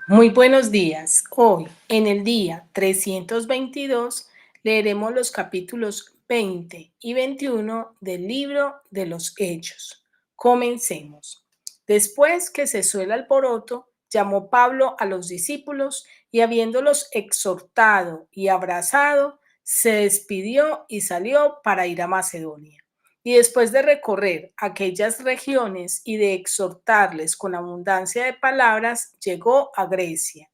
Muy buenos días. Hoy, en el día 322, leeremos los capítulos 20 y 21 del libro de los Hechos. Comencemos. Después que cesó el alboroto, llamó Pablo a los discípulos y habiéndolos exhortado y abrazado, se despidió y salió para ir a Macedonia. Y después de recorrer aquellas regiones y de exhortarles con abundancia de palabras, llegó a Grecia.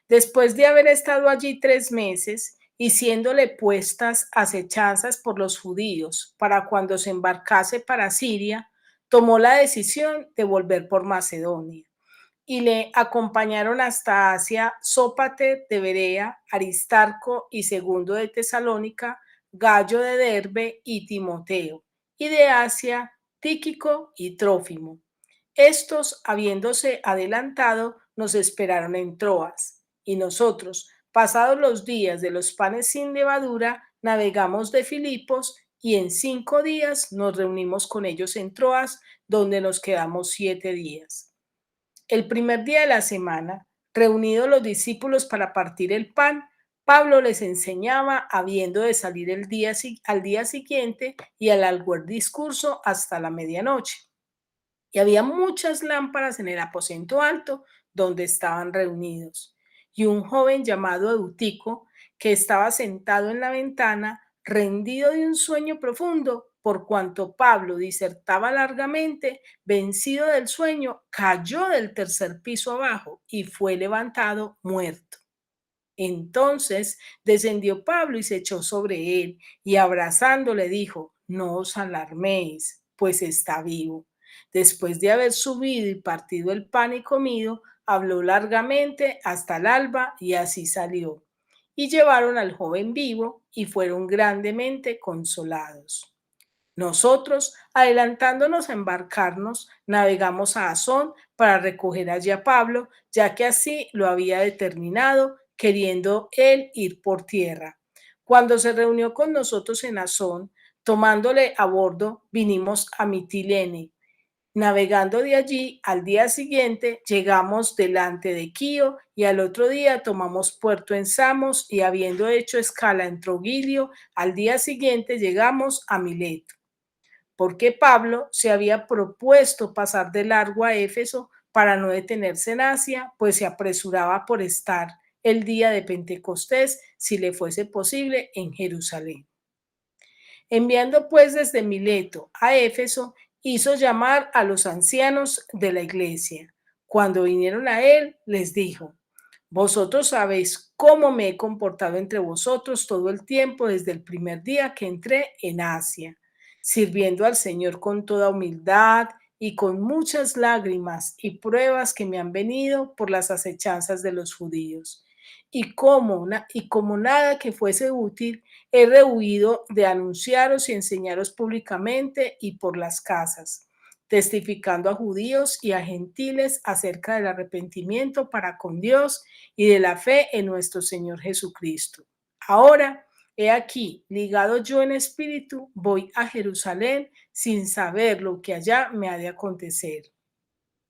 Después de haber estado allí 3 meses y siéndole puestas acechanzas por los judíos para cuando se embarcase para Siria, tomó la decisión de volver por Macedonia. Y le acompañaron hasta Asia Sópater de Berea, Aristarco y Segundo de Tesalónica, Gallo de Derbe y Timoteo, y de Asia Tíquico y Trófimo. Estos, habiéndose adelantado, nos esperaron en Troas, y nosotros, pasados los días de los panes sin levadura, navegamos de Filipos y en 5 días nos reunimos con ellos en Troas, donde nos quedamos 7 días. El primer día de la semana, reunidos los discípulos para partir el pan, Pablo les enseñaba, habiendo de salir al día siguiente y alargó el discurso hasta la medianoche. Y había muchas lámparas en el aposento alto donde estaban reunidos. Y un joven llamado Eutico, que estaba sentado en la ventana, rendido de un sueño profundo, por cuanto Pablo disertaba largamente, vencido del sueño, cayó del tercer piso abajo y fue levantado muerto. Entonces descendió Pablo y se echó sobre él, y abrazándole dijo: No os alarméis, pues está vivo. Después de haber subido y partido el pan y comido, habló largamente hasta el alba, y así salió. Y llevaron al joven vivo y fueron grandemente consolados. Nosotros, adelantándonos a embarcarnos, navegamos a Asón para recoger allí a Pablo, ya que así lo había determinado, queriendo él ir por tierra. Cuando se reunió con nosotros en Asón, tomándole a bordo, vinimos a Mitilene. Navegando de allí, al día siguiente llegamos delante de Quío y al otro día tomamos puerto en Samos y habiendo hecho escala en Trogilio, al día siguiente llegamos a Mileto, porque Pablo se había propuesto pasar de largo a Éfeso para no detenerse en Asia, pues se apresuraba por estar el día de Pentecostés, si le fuese posible, en Jerusalén. Enviando pues desde Mileto a Éfeso, hizo llamar a los ancianos de la iglesia. Cuando vinieron a él, les dijo: Vosotros sabéis cómo me he comportado entre vosotros todo el tiempo desde el primer día que entré en Asia, sirviendo al Señor con toda humildad y con muchas lágrimas y pruebas que me han venido por las acechanzas de los judíos. Y como nada que fuese útil, he rehuido de anunciaros y enseñaros públicamente y por las casas, testificando a judíos y a gentiles acerca del arrepentimiento para con Dios y de la fe en nuestro Señor Jesucristo. Ahora, he aquí, ligado yo en espíritu, voy a Jerusalén sin saber lo que allá me ha de acontecer,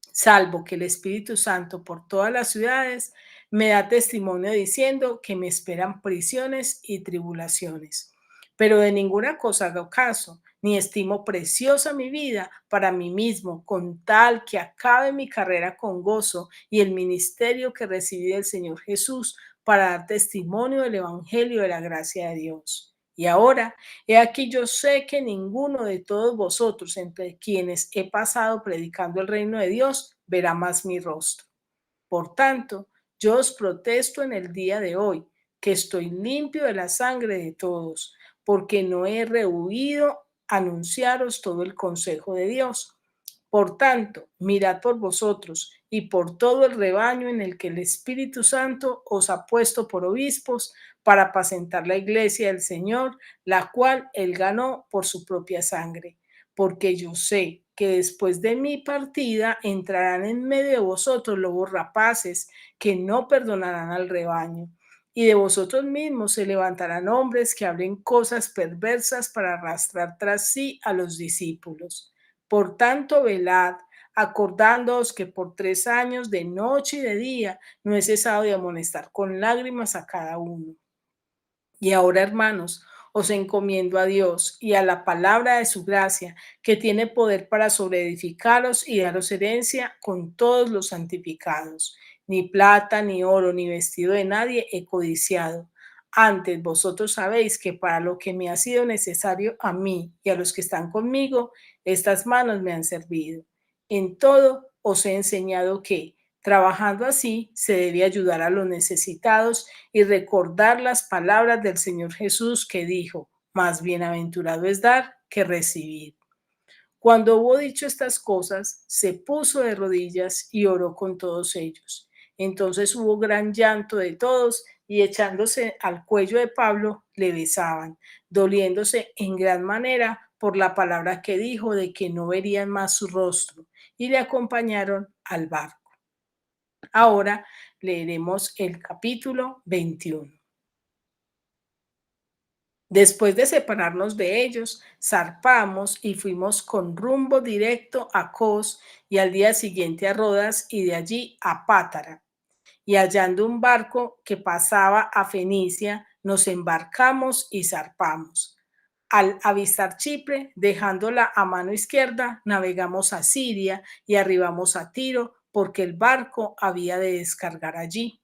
salvo que el Espíritu Santo por todas las ciudades me da testimonio diciendo que me esperan prisiones y tribulaciones. Pero de ninguna cosa hago caso, ni estimo preciosa mi vida para mí mismo, con tal que acabe mi carrera con gozo y el ministerio que recibí del Señor Jesús para dar testimonio del Evangelio de la gracia de Dios. Y ahora, he aquí yo sé que ninguno de todos vosotros, entre quienes he pasado predicando el reino de Dios, verá más mi rostro. Por tanto, yo os protesto en el día de hoy que estoy limpio de la sangre de todos, porque no he rehuido anunciaros todo el consejo de Dios. Por tanto, mirad por vosotros y por todo el rebaño en el que el Espíritu Santo os ha puesto por obispos para apacentar la iglesia del Señor, la cual él ganó por su propia sangre. Porque yo sé que después de mi partida entrarán en medio de vosotros lobos rapaces que no perdonarán al rebaño. Y de vosotros mismos se levantarán hombres que hablen cosas perversas para arrastrar tras sí a los discípulos. Por tanto, velad, acordándoos que por 3 años, de noche y de día, no he cesado de amonestar con lágrimas a cada uno. Y ahora, hermanos, os encomiendo a Dios y a la palabra de su gracia, que tiene poder para sobreedificaros y daros herencia con todos los santificados. Ni plata, ni oro, ni vestido de nadie he codiciado. Antes vosotros sabéis que para lo que me ha sido necesario a mí y a los que están conmigo, estas manos me han servido. En todo os he enseñado que, trabajando así, se debe ayudar a los necesitados y recordar las palabras del Señor Jesús que dijo, más bienaventurado es dar que recibir. Cuando hubo dicho estas cosas, se puso de rodillas y oró con todos ellos. Entonces hubo gran llanto de todos y echándose al cuello de Pablo, le besaban, doliéndose en gran manera por la palabra que dijo de que no verían más su rostro, y le acompañaron al barco. Ahora leeremos el capítulo 21. Después de separarnos de ellos, zarpamos y fuimos con rumbo directo a Cos y al día siguiente a Rodas y de allí a Pátara. Y hallando un barco que pasaba a Fenicia, nos embarcamos y zarpamos. Al avistar Chipre, dejándola a mano izquierda, navegamos a Siria y arribamos a Tiro, porque el barco había de descargar allí.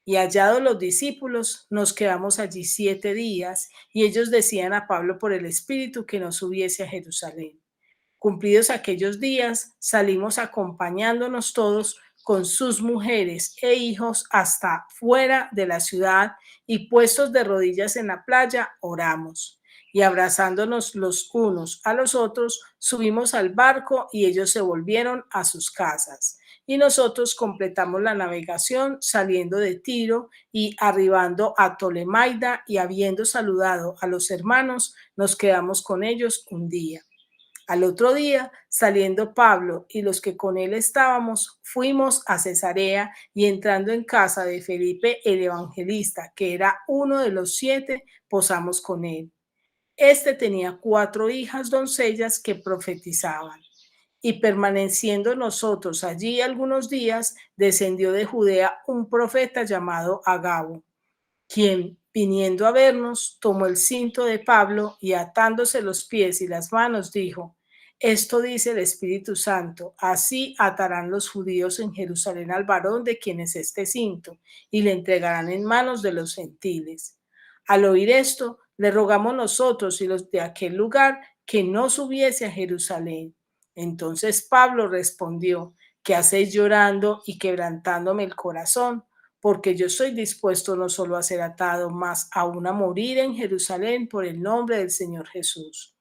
Y hallados los discípulos, nos quedamos allí 7 días, y ellos decían a Pablo por el Espíritu que no subiese a Jerusalén. Cumplidos aquellos días, salimos acompañándonos todos con sus mujeres e hijos hasta fuera de la ciudad, y puestos de rodillas en la playa, oramos. Y abrazándonos los unos a los otros, subimos al barco y ellos se volvieron a sus casas. Y nosotros completamos la navegación saliendo de Tiro y arribando a Tolemaida, y habiendo saludado a los hermanos, nos quedamos con ellos un día. Al otro día, saliendo Pablo y los que con él estábamos, fuimos a Cesarea, y entrando en casa de Felipe el evangelista, que era uno de los 7, posamos con él. Este tenía 4 hijas doncellas que profetizaban. Y permaneciendo nosotros allí algunos días, descendió de Judea un profeta llamado Agabo, quien, viniendo a vernos, tomó el cinto de Pablo y, atándose los pies y las manos, dijo: Esto dice el Espíritu Santo, así atarán los judíos en Jerusalén al varón de quien es este cinto, y le entregarán en manos de los gentiles. Al oír esto, le rogamos nosotros y los de aquel lugar que no subiese a Jerusalén. Entonces Pablo respondió: ¿Qué hacéis llorando y quebrantándome el corazón? Porque yo estoy dispuesto no solo a ser atado, mas aún a morir en Jerusalén por el nombre del Señor Jesús.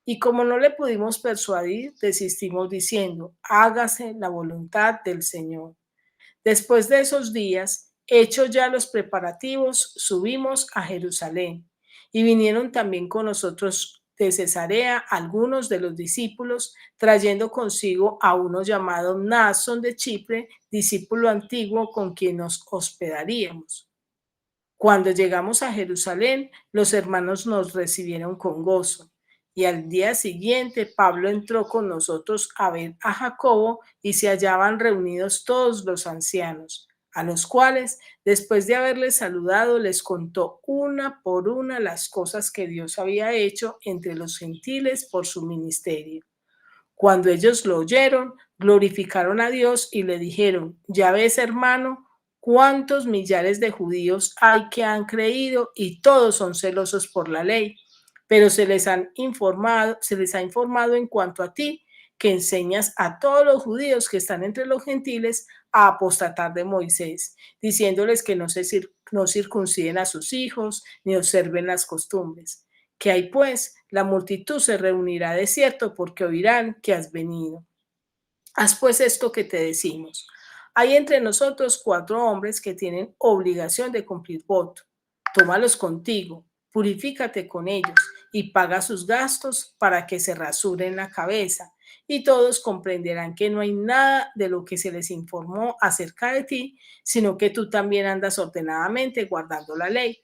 Y como no le pudimos persuadir, desistimos diciendo: hágase la voluntad del Señor. Después de esos días, hechos ya los preparativos, subimos a Jerusalén. Y vinieron también con nosotros de Cesarea algunos de los discípulos, trayendo consigo a uno llamado Mnason de Chipre, discípulo antiguo con quien nos hospedaríamos. Cuando llegamos a Jerusalén, los hermanos nos recibieron con gozo. Y al día siguiente, Pablo entró con nosotros a ver a Jacobo, y se hallaban reunidos todos los ancianos, a los cuales, después de haberles saludado, les contó una por una las cosas que Dios había hecho entre los gentiles por su ministerio. Cuando ellos lo oyeron, glorificaron a Dios y le dijeron: ya ves, hermano, cuántos millares de judíos hay que han creído, y todos son celosos por la ley. Pero se les ha informado en cuanto a ti, que enseñas a todos los judíos que están entre los gentiles a apostatar de Moisés, diciéndoles que no circunciden a sus hijos ni observen las costumbres. ¿Qué hay pues? La multitud se reunirá de cierto, porque oirán que has venido. Haz pues esto que te decimos. Hay entre nosotros 4 hombres que tienen obligación de cumplir voto. Tómalos contigo, purifícate con ellos y paga sus gastos para que se rasuren la cabeza, y todos comprenderán que no hay nada de lo que se les informó acerca de ti, sino que tú también andas ordenadamente guardando la ley.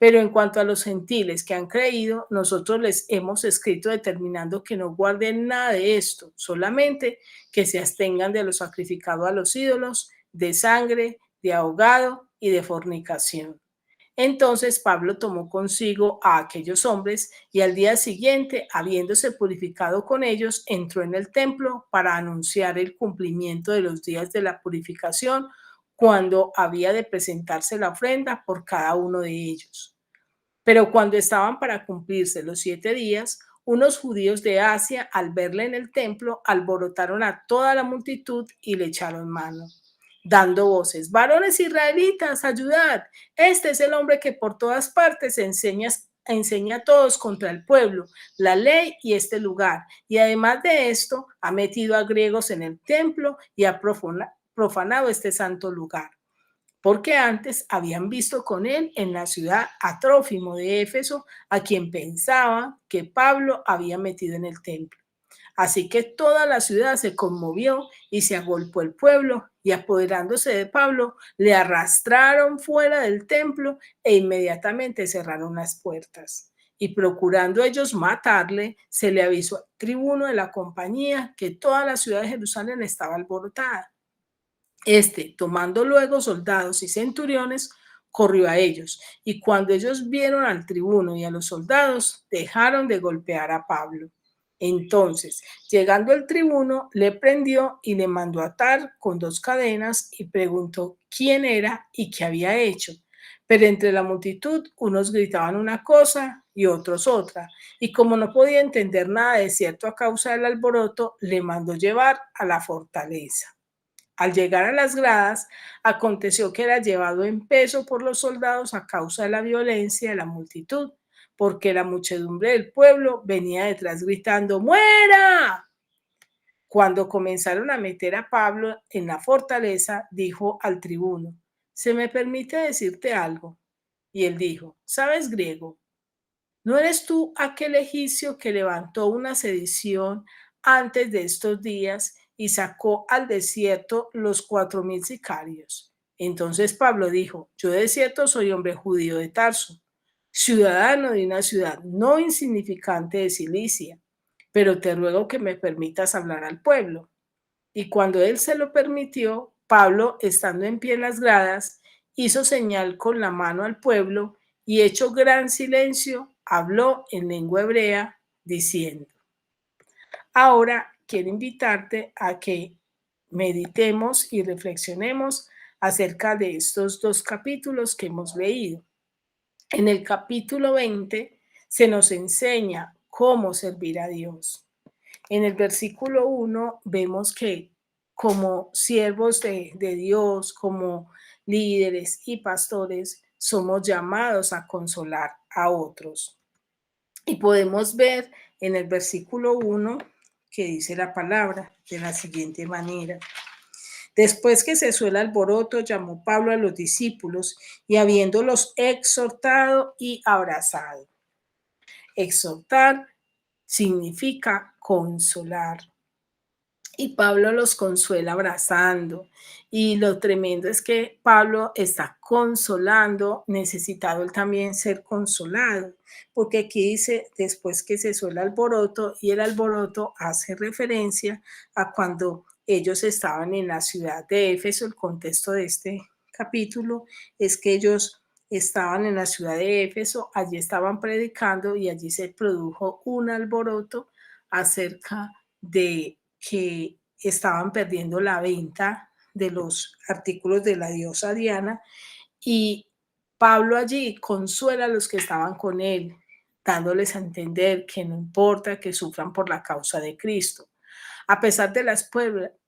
Pero en cuanto a los gentiles que han creído, nosotros les hemos escrito determinando que no guarden nada de esto, solamente que se abstengan de lo sacrificado a los ídolos, de sangre, de ahogado y de fornicación. Entonces Pablo tomó consigo a aquellos hombres y al día siguiente, habiéndose purificado con ellos, entró en el templo para anunciar el cumplimiento de los días de la purificación, cuando había de presentarse la ofrenda por cada uno de ellos. Pero cuando estaban para cumplirse los 7 días, unos judíos de Asia, al verle en el templo, alborotaron a toda la multitud y le echaron mano, dando voces: varones israelitas, ayudad. Este es el hombre que por todas partes enseña a todos contra el pueblo, la ley y este lugar. Y además de esto, ha metido a griegos en el templo y ha profanado este santo lugar, porque antes habían visto con él en la ciudad a Trófimo de Éfeso, a quien pensaban que Pablo había metido en el templo. Así que toda la ciudad se conmovió y se agolpó el pueblo, y apoderándose de Pablo, le arrastraron fuera del templo e inmediatamente cerraron las puertas. Y procurando ellos matarle, se le avisó al tribuno de la compañía que toda la ciudad de Jerusalén estaba alborotada. Tomando luego soldados y centuriones, corrió a ellos, y cuando ellos vieron al tribuno y a los soldados, dejaron de golpear a Pablo. Entonces, llegando el tribuno, le prendió y le mandó atar con 2 cadenas y preguntó quién era y qué había hecho. Pero entre la multitud, unos gritaban una cosa y otros otra, y como no podía entender nada de cierto a causa del alboroto, le mandó llevar a la fortaleza. Al llegar a las gradas, aconteció que era llevado en peso por los soldados a causa de la violencia de la multitud, porque la muchedumbre del pueblo venía detrás gritando: ¡muera! Cuando comenzaron a meter a Pablo en la fortaleza, dijo al tribuno: ¿se me permite decirte algo? Y él dijo: ¿sabes griego? ¿No eres tú aquel egipcio que levantó una sedición antes de estos días y sacó al desierto los 4.000 sicarios? Entonces Pablo dijo: yo de cierto soy hombre judío de Tarso, ciudadano de una ciudad no insignificante de Cilicia, pero te ruego que me permitas hablar al pueblo. Y cuando él se lo permitió, Pablo, estando en pie en las gradas, hizo señal con la mano al pueblo y, hecho gran silencio, habló en lengua hebrea diciendo: ahora quiero invitarte a que meditemos y reflexionemos acerca de estos 2 capítulos que hemos leído. En el capítulo 20 se nos enseña cómo servir a Dios. En el versículo 1 vemos que como siervos de Dios, como líderes y pastores, somos llamados a consolar a otros. Y podemos ver en el versículo 1 que dice la palabra de la siguiente manera: después que cesó el alboroto, llamó Pablo a los discípulos y, habiéndolos exhortado y abrazado. Exhortar significa consolar. Y Pablo los consuela abrazando. Y lo tremendo es que Pablo está consolando, necesitado él también ser consolado, porque aquí dice después que cesó el alboroto, y el alboroto hace referencia a cuando ellos estaban en la ciudad de Éfeso. El contexto de este capítulo es que ellos estaban en la ciudad de Éfeso, allí estaban predicando y allí se produjo un alboroto acerca de que estaban perdiendo la venta de los artículos de la diosa Diana, y Pablo allí consuela a los que estaban con él, dándoles a entender que no importa que sufran por la causa de Cristo. A pesar de las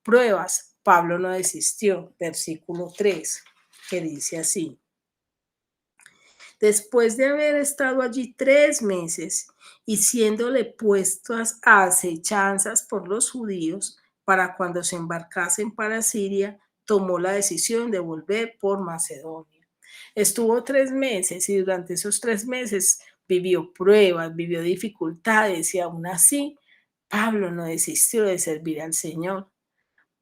pruebas, Pablo no desistió. Versículo 3, que dice así: después de haber estado allí 3 meses y siéndole puestas a acechanzas por los judíos para cuando se embarcasen para Siria, tomó la decisión de volver por Macedonia. Estuvo 3 meses y durante esos 3 meses vivió pruebas, vivió dificultades, y aún así Pablo no desistió de servir al Señor.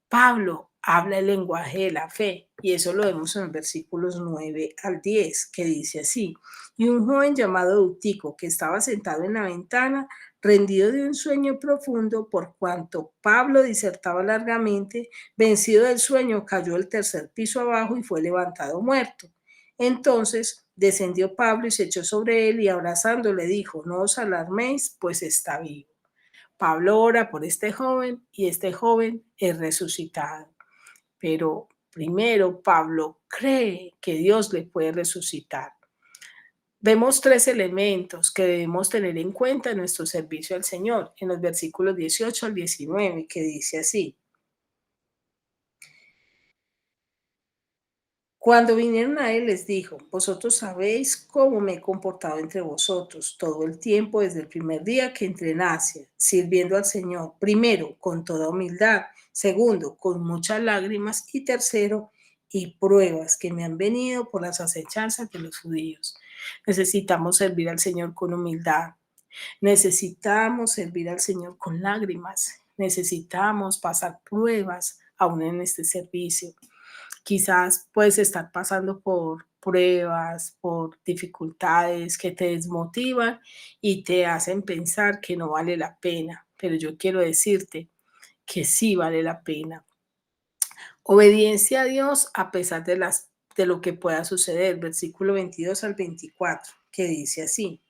Pablo habla el lenguaje de la fe. Y eso lo vemos en los versículos 9 al 10, que dice así: y un joven llamado Eutico, que estaba sentado en la ventana, rendido de un sueño profundo, por cuanto Pablo disertaba largamente, vencido del sueño, cayó del tercer piso abajo y fue levantado muerto. Entonces descendió Pablo y se echó sobre él y abrazándole dijo: no os alarméis, pues está vivo. Pablo ora por este joven y este joven es resucitado. Pero primero Pablo cree que Dios le puede resucitar. Vemos tres elementos que debemos tener en cuenta en nuestro servicio al Señor, en los versículos 18 al 19, que dice así: cuando vinieron a él les dijo: vosotros sabéis cómo me he comportado entre vosotros todo el tiempo desde el primer día que entré en Asia, sirviendo al Señor, primero con toda humildad, segundo con muchas lágrimas y tercero y pruebas que me han venido por las acechanzas de los judíos. Necesitamos servir al Señor con humildad, necesitamos servir al Señor con lágrimas, necesitamos pasar pruebas aún en este servicio. Quizás puedes estar pasando por pruebas, por dificultades que te desmotivan y te hacen pensar que no vale la pena, pero yo quiero decirte que sí vale la pena. Obediencia a Dios a pesar de lo que pueda suceder, versículo 22 al 24, que dice así: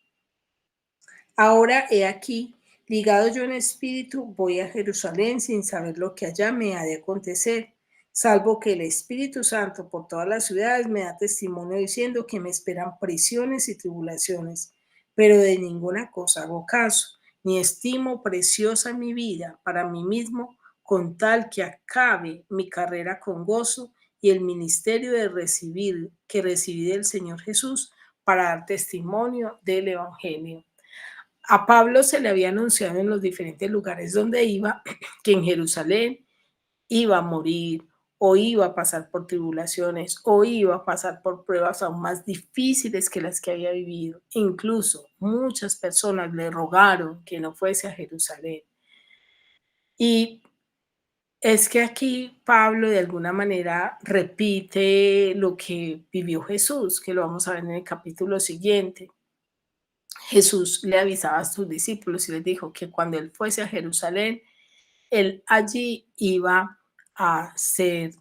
ahora he aquí, ligado yo en espíritu, voy a Jerusalén sin saber lo que allá me ha de acontecer, salvo que el Espíritu Santo por todas las ciudades me da testimonio diciendo que me esperan prisiones y tribulaciones, pero de ninguna cosa hago caso, ni estimo preciosa mi vida para mí mismo, con tal que acabe mi carrera con gozo y el ministerio que recibí del Señor Jesús para dar testimonio del Evangelio. A Pablo se le había anunciado en los diferentes lugares donde iba que en Jerusalén iba a morir o iba a pasar por tribulaciones o iba a pasar por pruebas aún más difíciles que las que había vivido. Incluso muchas personas le rogaron que no fuese a Jerusalén. Y es que aquí Pablo de alguna manera repite lo que vivió Jesús, que lo vamos a ver en el capítulo siguiente. Jesús le avisaba a sus discípulos y les dijo que cuando él fuese a Jerusalén, él allí iba a ser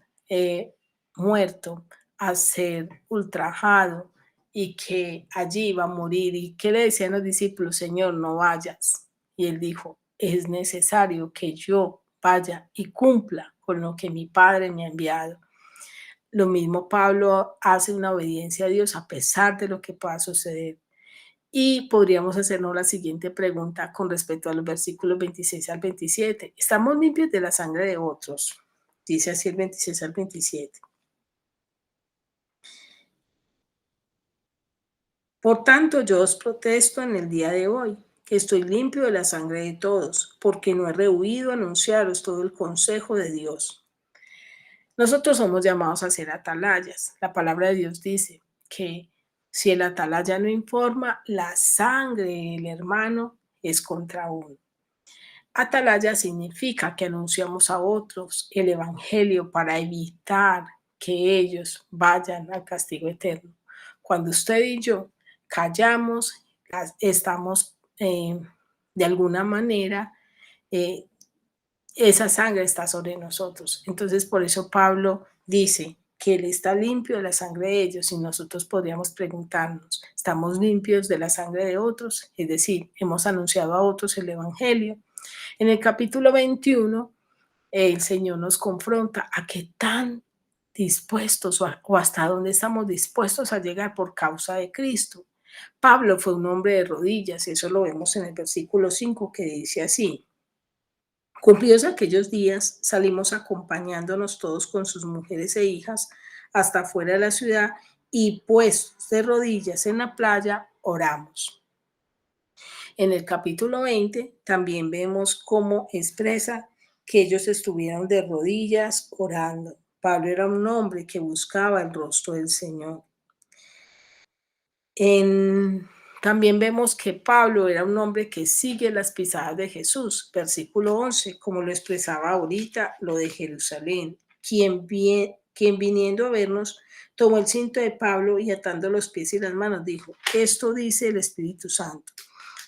muerto, a ser ultrajado y que allí iba a morir. ¿Y qué le decían los discípulos? Señor, no vayas. Y él dijo: es necesario que yo vaya y cumpla con lo que mi Padre me ha enviado. Lo mismo Pablo hace una obediencia a Dios a pesar de lo que pueda suceder. Y podríamos hacernos la siguiente pregunta con respecto a los versículos 26 al 27. ¿Estamos limpios de la sangre de otros? Dice así el 26 al 27. Por tanto, yo os protesto en el día de hoy, que estoy limpio de la sangre de todos, porque no he rehuido anunciaros todo el consejo de Dios. Nosotros somos llamados a ser atalayas. La palabra de Dios dice que si el atalaya no informa, la sangre del hermano es contra uno. Atalaya significa que anunciamos a otros el Evangelio para evitar que ellos vayan al castigo eterno. Cuando usted y yo callamos, estamos de alguna manera, eh, esa sangre está sobre nosotros. Entonces, por eso Pablo dice que él está limpio de la sangre de ellos y nosotros podríamos preguntarnos, ¿estamos limpios de la sangre de otros? Es decir, hemos anunciado a otros el Evangelio. En el capítulo 21, el Señor nos confronta a qué tan dispuestos o hasta dónde estamos dispuestos a llegar por causa de Cristo. Pablo fue un hombre de rodillas, y eso lo vemos en el versículo 5 que dice así: cumplidos aquellos días, salimos acompañándonos todos con sus mujeres e hijas hasta fuera de la ciudad y puestos de rodillas en la playa, oramos. En el capítulo 20 también vemos cómo expresa que ellos estuvieron de rodillas orando. Pablo era un hombre que buscaba el rostro del Señor. También vemos que Pablo era un hombre que sigue las pisadas de Jesús, versículo 11, como lo expresaba ahorita lo de Jerusalén. quien viniendo a vernos, tomó el cinto de Pablo y atando los pies y las manos, dijo: esto dice el Espíritu Santo.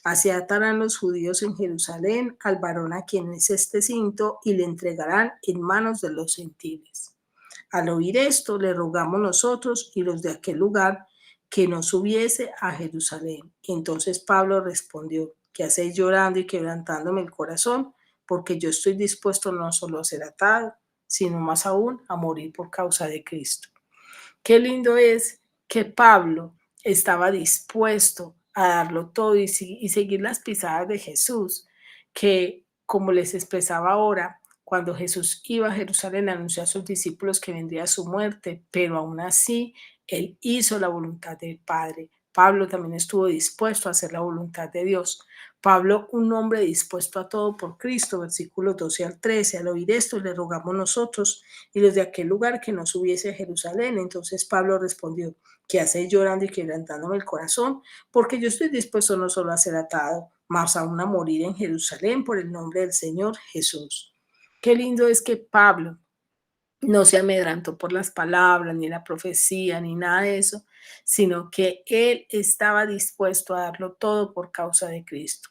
Así atarán los judíos en Jerusalén al varón a quien es este cinto y le entregarán en manos de los gentiles. Al oír esto, le rogamos nosotros y los de aquel lugar que no subiese a Jerusalén. Entonces Pablo respondió: ¿qué hacéis llorando y quebrantándome el corazón? Porque yo estoy dispuesto no solo a ser atado, sino más aún a morir por causa de Cristo. Qué lindo es que Pablo estaba dispuesto a darlo todo y seguir las pisadas de Jesús, que como les expresaba ahora, cuando Jesús iba a Jerusalén anunció a sus discípulos que vendría su muerte, pero aún así él hizo la voluntad del Padre. Pablo también estuvo dispuesto a hacer la voluntad de Dios. Pablo, un hombre dispuesto a todo por Cristo, versículos 12 al 13. Al oír esto, le rogamos nosotros y los de aquel lugar que no subiese a Jerusalén. Entonces Pablo respondió: ¿qué hacéis llorando y quebrantándome el corazón? Porque yo estoy dispuesto no solo a ser atado, mas aún a morir en Jerusalén por el nombre del Señor Jesús. Qué lindo es que Pablo no se amedrantó por las palabras, ni la profecía, ni nada de eso, sino que él estaba dispuesto a darlo todo por causa de Cristo.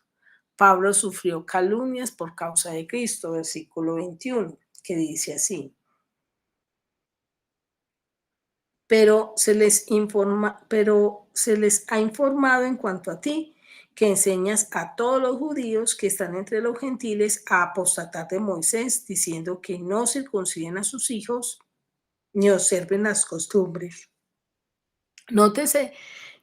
Pablo sufrió calumnias por causa de Cristo, versículo 21, que dice así: pero se les ha informado en cuanto a ti, que enseñas a todos los judíos que están entre los gentiles a apostatar de Moisés, diciendo que no circunciden a sus hijos ni observen las costumbres. Nótese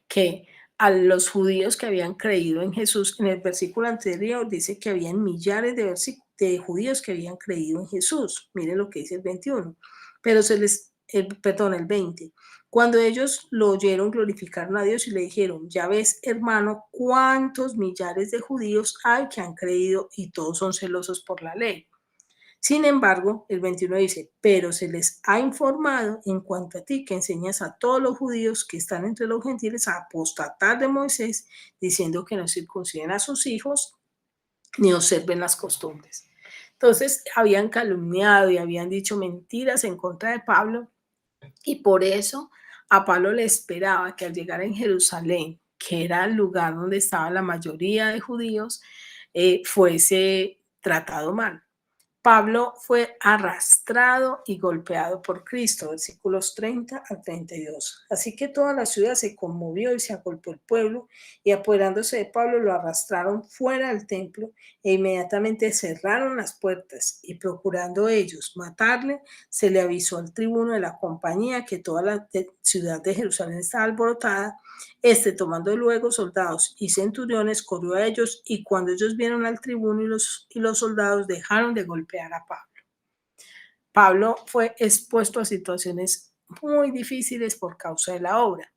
que a los judíos que habían creído en Jesús, en el versículo anterior dice que habían millares de judíos que habían creído en Jesús. Miren lo que dice el 21. Pero el 20. Cuando ellos lo oyeron, glorificaron a Dios y le dijeron: ya ves, hermano, cuántos millares de judíos hay que han creído y todos son celosos por la ley. Sin embargo, el 21 dice: pero se les ha informado en cuanto a ti, que enseñas a todos los judíos que están entre los gentiles a apostatar de Moisés, diciendo que no circunciden a sus hijos ni observen las costumbres. Entonces, habían calumniado y habían dicho mentiras en contra de Pablo, y por eso a Pablo le esperaba que al llegar en Jerusalén, que era el lugar donde estaba la mayoría de judíos, fuese tratado mal. Pablo fue arrastrado y golpeado por Cristo, versículos 30 al 32. Así que toda la ciudad se conmovió y se agolpó el pueblo, y apoderándose de Pablo lo arrastraron fuera del templo e inmediatamente cerraron las puertas, y procurando ellos matarle, se le avisó al tribuno de la compañía que toda la ciudad de Jerusalén estaba alborotada. Tomando luego soldados y centuriones, corrió a ellos, y cuando ellos vieron al tribuno y los soldados, dejaron de golpear a Pablo. Pablo fue expuesto a situaciones muy difíciles por causa de la obra,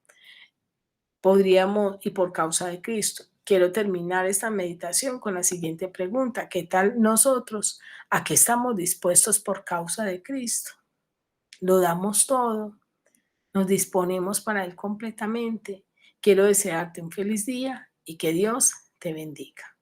y por causa de Cristo. Quiero terminar esta meditación con la siguiente pregunta: ¿qué tal nosotros? ¿A qué estamos dispuestos por causa de Cristo? ¿Lo damos todo? ¿Nos disponemos para Él completamente? Quiero desearte un feliz día y que Dios te bendiga.